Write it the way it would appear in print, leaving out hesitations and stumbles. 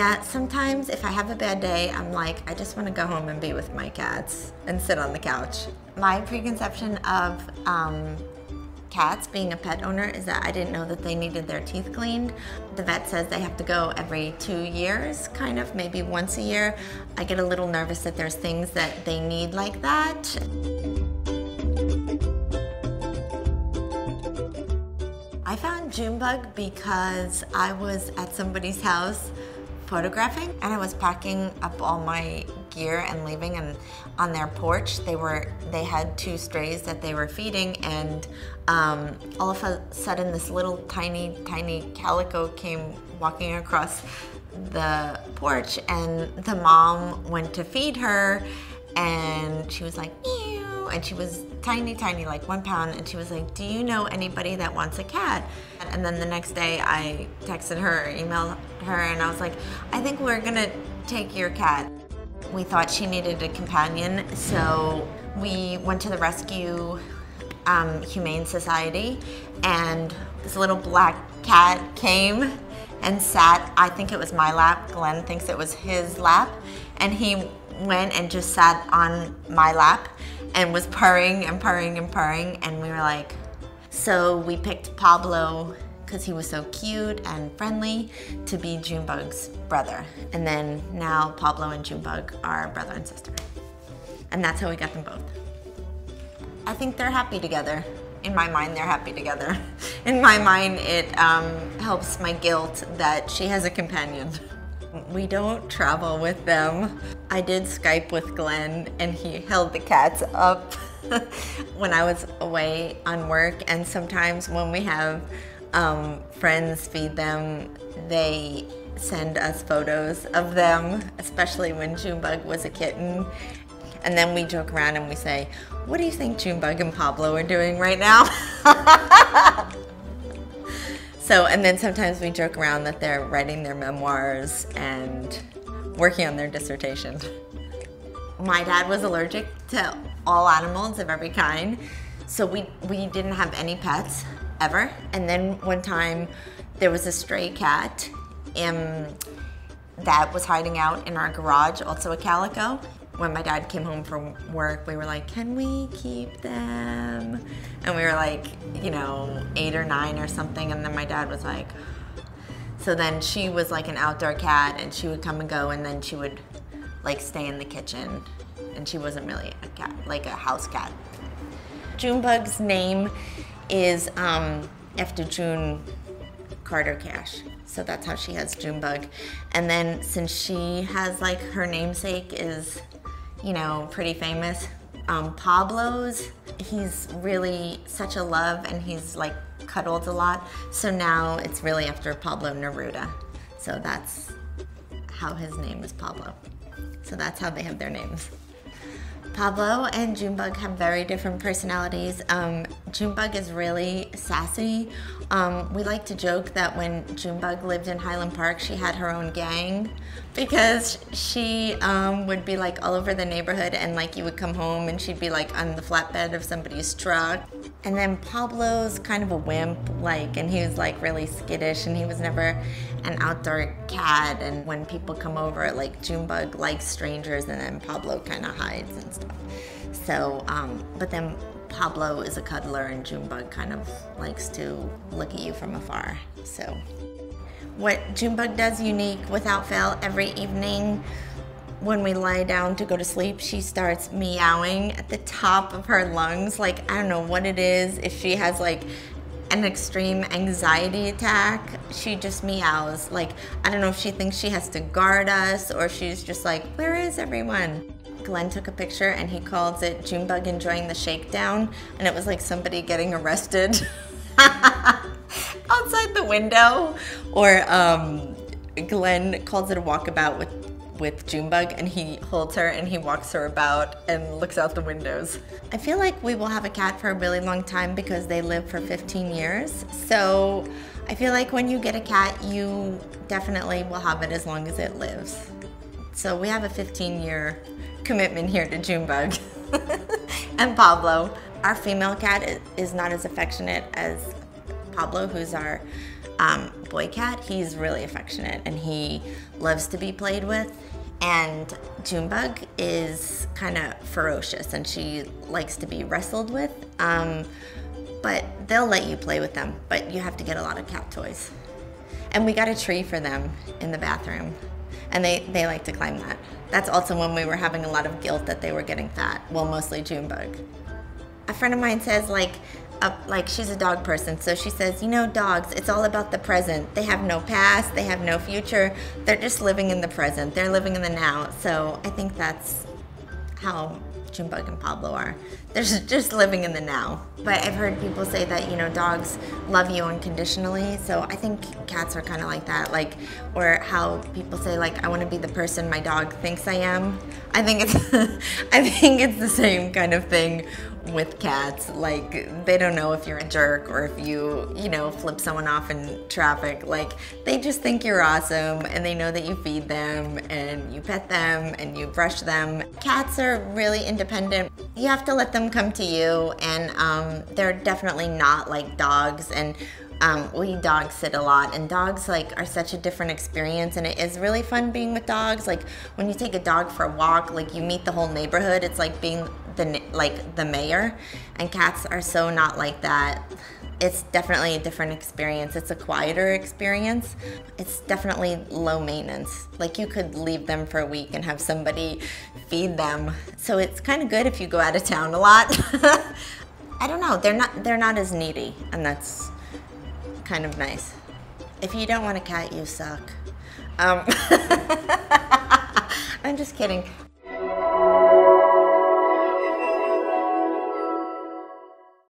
Yeah, sometimes if I have a bad day, I'm like, I just want to go home and be with my cats and sit on the couch. My preconception of cats being a pet owner is that I didn't know that they needed their teeth cleaned. The vet says they have to go every 2 years, kind of, maybe once a year. I get a little nervous that there's things that they need like that. I found Junebug because I was at somebody's house photographing and I was packing up all my gear and leaving, and on their porch they had 2 strays that they were feeding, and all of a sudden this little tiny calico came walking across the porch, and the mom went to feed her and she was like, meow, and she was tiny, like 1 pound, and she was like, do you know anybody that wants a cat? And then the next day I texted her, emailed her, and I was like, I think we're gonna take your cat. We thought she needed a companion, so we went to the Rescue Humane Society, and this little black cat came and sat, I think it was my lap, Glenn thinks it was his lap, and he went and just sat on my lap and was purring and purring and purring, and we were like, so we picked Pablo because he was so cute and friendly to be Junebug's brother. And then now Pablo and Junebug are brother and sister. And that's how we got them both. I think they're happy together. In my mind, they're happy together. In my mind, it helps my guilt that she has a companion. We don't travel with them. I did Skype with Glenn and he held the cats up when I was away on work, and sometimes when we have friends feed them, they send us photos of them, especially when Junebug was a kitten. And then we joke around and we say, what do you think Junebug and Pablo are doing right now? So, and then sometimes we joke around that they're writing their memoirs and working on their dissertation. My dad was allergic to all animals of every kind, so we didn't have any pets ever. And then one time there was a stray cat that was hiding out in our garage, also a calico. When my dad came home from work, we were like, can we keep them? And we were like, you know, 8 or 9 or something, and then my dad was like, so then she was like an outdoor cat, and she would come and go, and then she would like stay in the kitchen, and she wasn't really a cat, like a house cat. Junebug's name is after June Carter Cash. So that's how she has Junebug. And then since she has like her namesake is, you know, pretty famous, Pablo's, he's really such a love and he's like cuddled a lot. So now it's really after Pablo Neruda. So that's how his name is Pablo. So that's how they have their names. Pablo and Junebug have very different personalities. Junebug is really sassy. We like to joke that when Junebug lived in Highland Park, she had her own gang because she would be like all over the neighborhood, and like you would come home and she'd be like on the flatbed of somebody's truck. And then Pablo's kind of a wimp, like, and he was like really skittish, and he was never an outdoor cat. And when people come over, like Junebug likes strangers, and then Pablo kind of hides and stuff. So, but then Pablo is a cuddler, and Junebug kind of likes to look at you from afar. So, what Junebug does unique without fail every evening when we lie down to go to sleep, she starts meowing at the top of her lungs. Like, I don't know what it is. If she has like an extreme anxiety attack, she just meows. Like, I don't know if she thinks she has to guard us or she's just like, where is everyone? Glenn took a picture and he calls it Junebug enjoying the shakedown, and it was like somebody getting arrested outside the window. Or Glenn calls it a walkabout with Junebug, and he holds her and he walks her about and looks out the windows. I feel like we will have a cat for a really long time because they live for 15 years. So I feel like when you get a cat, you definitely will have it as long as it lives. So we have a 15-year commitment here to Junebug and Pablo. Our female cat is not as affectionate as Pablo, who's our boy cat, he's really affectionate and he loves to be played with. And Junebug is kind of ferocious and she likes to be wrestled with. But they'll let you play with them, but you have to get a lot of cat toys. And we got a tree for them in the bathroom, and they like to climb that. That's also when we were having a lot of guilt that they were getting fat. Well, mostly Junebug. A friend of mine says like she's a dog person, so she says, you know, dogs, it's all about the present. They have no past, they have no future. They're just living in the present. They're living in the now. So I think that's how Junebug and Pablo are. They're just living in the now. But I've heard people say that, you know, dogs love you unconditionally. So I think cats are kind of like that. Like, or how people say, like, I want to be the person my dog thinks I am. I think it's the same kind of thing with cats. Like, they don't know if you're a jerk or if you know, flip someone off in traffic. Like, they just think you're awesome, and they know that you feed them and you pet them and you brush them. Cats are really independent. You have to let them come to you, and they're definitely not like dogs. And we dog sit a lot, and dogs like are such a different experience, and it is really fun being with dogs. Like when you take a dog for a walk, like you meet the whole neighborhood. It's like being the mayor, and cats are so not like that. It's definitely a different experience. It's a quieter experience. It's definitely low maintenance. Like you could leave them for a week and have somebody feed them. So it's kind of good if you go out of town a lot. I don't know, they're not as needy, and that's kind of nice. If you don't want a cat, you suck. I'm just kidding.